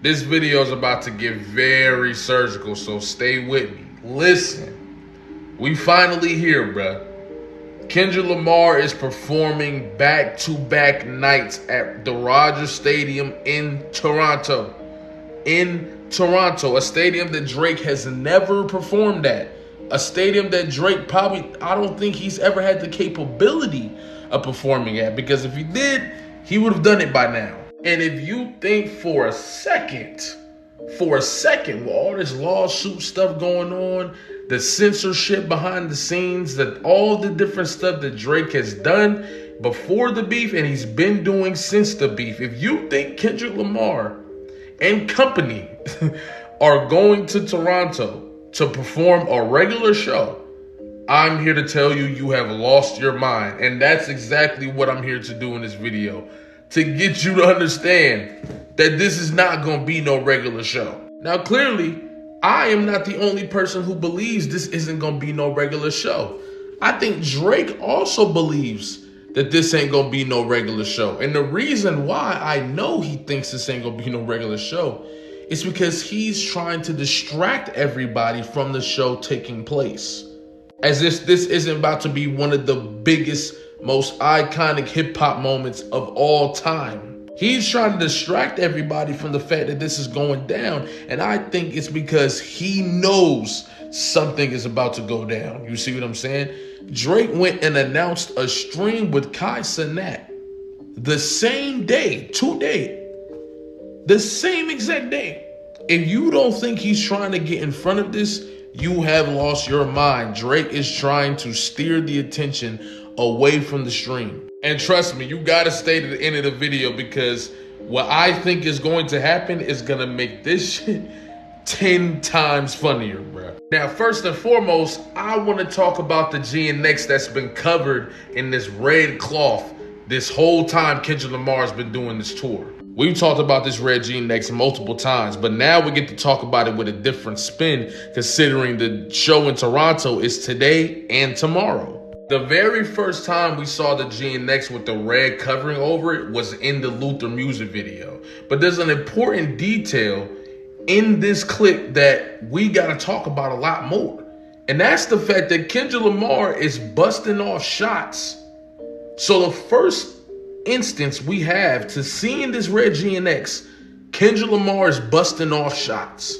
This video is about to get very surgical, so stay with me. Listen, we finally here, bruh. Kendrick Lamar is performing back-to-back nights at the Rogers Stadium in Toronto. A stadium that Drake has never performed at. A stadium that Drake I don't think he's ever had the capability of performing at, because if he did, he would have done it by now. And if you think for a second, with all this lawsuit stuff going on, the censorship behind the scenes, that all the different stuff that Drake has done before the beef and he's been doing since the beef, if you think Kendrick Lamar and company are going to Toronto to perform a regular show, I'm here to tell you, you have lost your mind. And that's exactly what I'm here to do in this video, to get you to understand that this is not going to be no regular show. Now, clearly, I am not the only person who believes this isn't going to be no regular show. I think Drake also believes that this ain't going to be no regular show. And the reason why I know he thinks this ain't going to be no regular show is because he's trying to distract everybody from the show taking place. As if this isn't about to be one of the biggest, most iconic hip-hop moments of all time. He's trying to distract everybody from the fact that this is going down. And I think it's because he knows something is about to go down. You see what I'm saying? Drake went and announced a stream with Kai Cenat the same day, the same exact day. If you don't think he's trying to get in front of this, you have lost your mind. Drake is trying to steer the attention away from the stream. And trust me, you gotta stay to the end of the video, because what I think is going to happen is gonna make this shit 10 times funnier, bro. Now, first and foremost, I wanna talk about the GNX that's been covered in this red cloth this whole time Kendrick Lamar's been doing this tour. We've talked about this red GNX multiple times, but now we get to talk about it with a different spin, considering the show in Toronto is today and tomorrow. The very first time we saw the GNX with the red covering over it was in the Luther music video. But there's an important detail in this clip that we gotta talk about a lot more. And that's the fact that Kendrick Lamar is busting off shots. So the first instance we have to seeing this red GNX, Kendrick Lamar is busting off shots.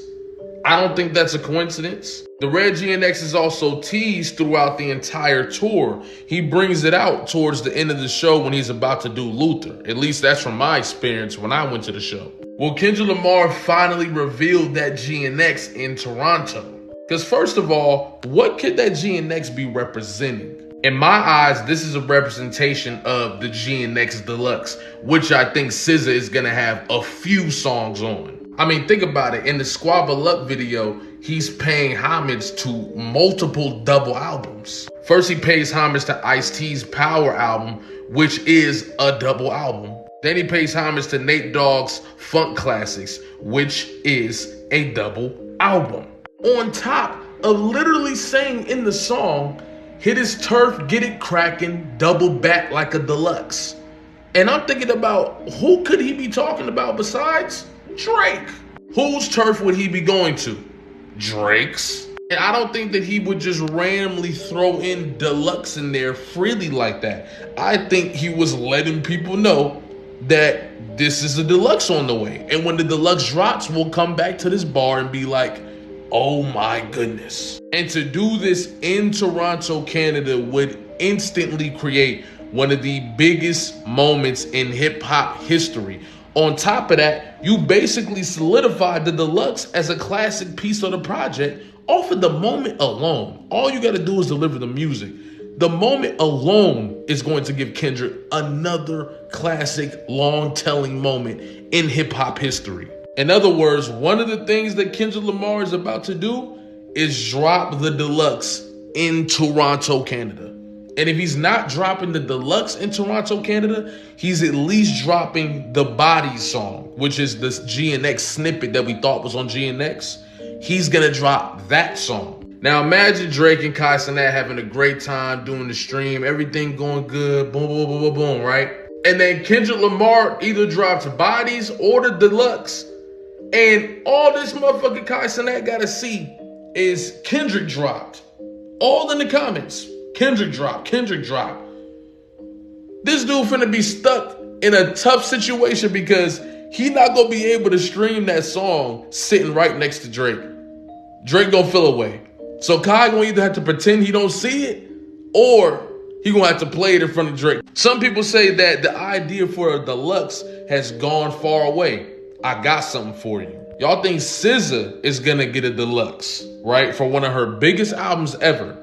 I don't think that's a coincidence. The red GNX is also teased throughout the entire tour. He brings it out towards the end of the show when he's about to do Luther. At least that's from my experience when I went to the show. Well, Kendrick Lamar finally revealed that GNX in Toronto. Because first of all, what could that GNX be representing? In my eyes, this is a representation of the GNX Deluxe, which I think SZA is going to have a few songs on. I mean, think about it. In the Squabble Up video, he's paying homage to multiple double albums. First, he pays homage to Ice-T's Power album, which is a double album. Then he pays homage to Nate Dogg's Funk Classics, which is a double album. On top of literally saying in the song, hit his turf, get it crackin', double back like a deluxe. And I'm thinking about, who could he be talking about besides Drake? Whose turf would he be going to? Drake's. And I don't think that he would just randomly throw in deluxe in there freely like that. I think he was letting people know that this is a deluxe on the way. And when the deluxe drops, we'll come back to this bar and be like, oh my goodness. And to do this in Toronto, Canada would instantly create one of the biggest moments in hip hop history. On top of that, you basically solidified the deluxe as a classic piece of the project off of the moment alone. All you gotta do is deliver the music. The moment alone is going to give Kendrick another classic, long-telling moment in hip hop history. In other words, one of the things that Kendrick Lamar is about to do is drop the deluxe in Toronto, Canada. And if he's not dropping the deluxe in Toronto, Canada, he's at least dropping the Body song, which is this GNX snippet that we thought was on GNX. He's gonna drop that song. Now imagine Drake and Kai Cenat having a great time doing the stream, everything going good, boom, boom, boom, boom, boom, right? And then Kendrick Lamar either drops Bodies or the deluxe. And all this motherfucking Kai Cenat gotta see is Kendrick dropped. All in the comments. Kendrick dropped. Kendrick dropped. This dude finna be stuck in a tough situation because he not gonna be able to stream that song sitting right next to Drake. Drake gonna feel away. So Kai gonna either have to pretend he don't see it, or he gonna have to play it in front of Drake. Some people say that the idea for a deluxe has gone far away. I got something for you. Y'all think SZA is gonna get a deluxe, right? For one of her biggest albums ever.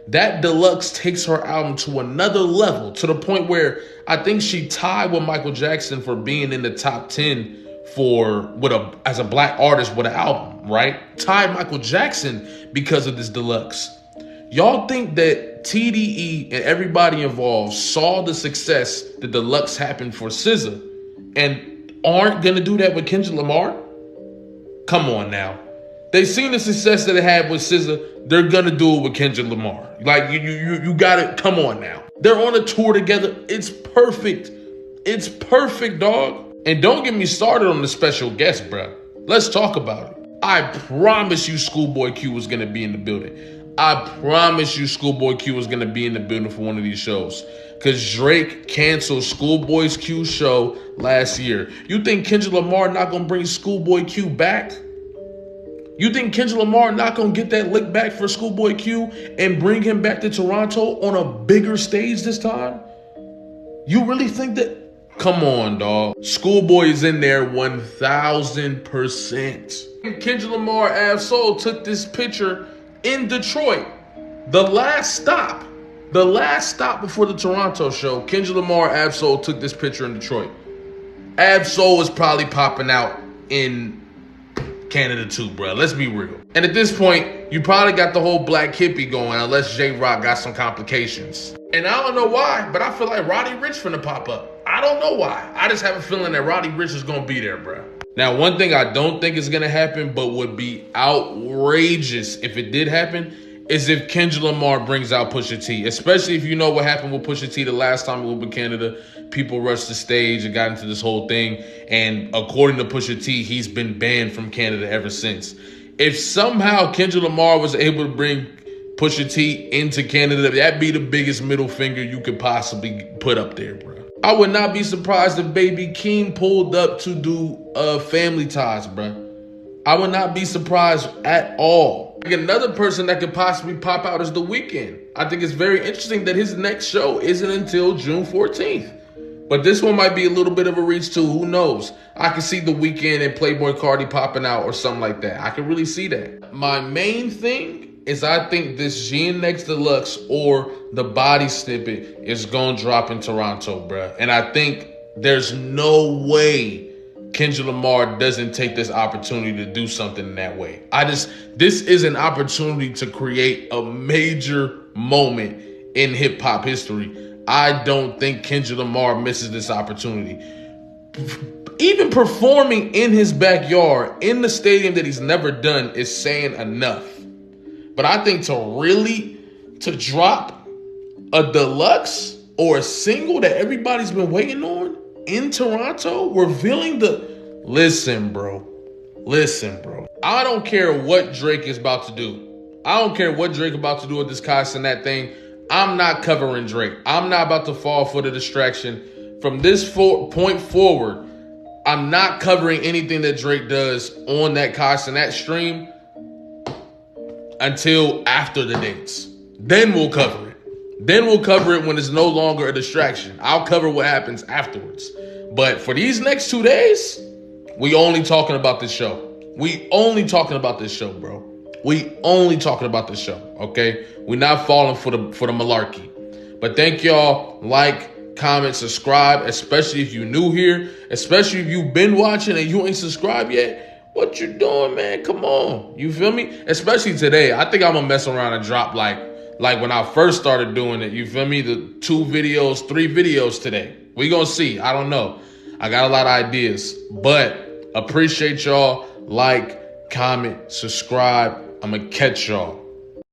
That deluxe takes her album to another level, to the point where I think she tied with Michael Jackson for being in the top 10 as a black artist with an album, right? Tied Michael Jackson because of this deluxe. Y'all think that TDE and everybody involved saw the success the deluxe happened for SZA and aren't gonna do that with Kendrick Lamar? Come on now. They seen the success that it had with SZA. They're gonna do it with Kendrick Lamar. Like you gotta, come on now. They're on a tour together. It's perfect. It's perfect, dog. And don't get me started on the special guest, bruh. Let's talk about it. I promise you Schoolboy Q was gonna be in the building. I promise you Schoolboy Q was gonna be in the building for one of these shows. Cause Drake canceled Schoolboy Q's show last year. You think Kendrick Lamar not gonna bring Schoolboy Q back? You think Kendrick Lamar not gonna get that lick back for Schoolboy Q and bring him back to Toronto on a bigger stage this time? You really think that? Come on, dog. Schoolboy is in there 1000%. Kendrick Lamar, Ab-Soul took this picture in Detroit. The last stop before the Toronto show, Kendrick Lamar, Ab-Soul took this picture in Detroit. Ab-Soul is probably popping out in Canada too, bro. Let's be real. And at this point, you probably got the whole black hippie going, unless J-Rock got some complications. And I don't know why, but I feel like Roddy Ricch finna pop up. I don't know why. I just have a feeling that Roddy Ricch is gonna be there, bro. Now, one thing I don't think is gonna happen, but would be outrageous if it did happen, is if Kendrick Lamar brings out Pusha T, especially if you know what happened with Pusha T the last time he was in Canada. People rushed the stage and got into this whole thing. And according to Pusha T, he's been banned from Canada ever since. If somehow Kendrick Lamar was able to bring Pusha T into Canada, that'd be the biggest middle finger you could possibly put up there, bro. I would not be surprised if Baby Keem pulled up to do Family Ties, bro. I would not be surprised at all. Like, another person that could possibly pop out is The Weeknd. I think it's very interesting that his next show isn't until June 14th. But this one might be a little bit of a reach too. Who knows? I can see The Weeknd and Playboi Carti popping out or something like that. I can really see that. My main thing is I think this GNX Deluxe or the body snippet is going to drop in Toronto, bruh. And I think there's no way Kendrick Lamar doesn't take this opportunity to do something in that way. This is an opportunity to create a major moment in hip hop history. I don't think Kendrick Lamar misses this opportunity. Even performing in his backyard, in the stadium that he's never done, is saying enough. But I think to drop a deluxe or a single that everybody's been waiting on in Toronto, revealing listen, bro. I don't care what Drake is about to do. I don't care what Drake about to do with this Kai Cenat thing. I'm not covering Drake. I'm not about to fall for the distraction. From this point forward, I'm not covering anything that Drake does on that Kai Cenat stream until after the dates. Then we'll cover it. Then we'll cover it when it's no longer a distraction. I'll cover what happens afterwards. But for these next 2 days, we only talking about this show. We only talking about this show, bro. We only talking about this show, okay? We're not falling for the malarkey. But thank y'all. Like, comment, subscribe, especially if you're new here, especially if you've been watching and you ain't subscribed yet. What you doing, man? Come on. You feel me? Especially today. I think I'm gonna mess around and drop like when I first started doing it. You feel me? The 2 videos, 3 videos today. We gonna see. I don't know. I got a lot of ideas. But appreciate y'all. Like, comment, subscribe. I'm gonna catch y'all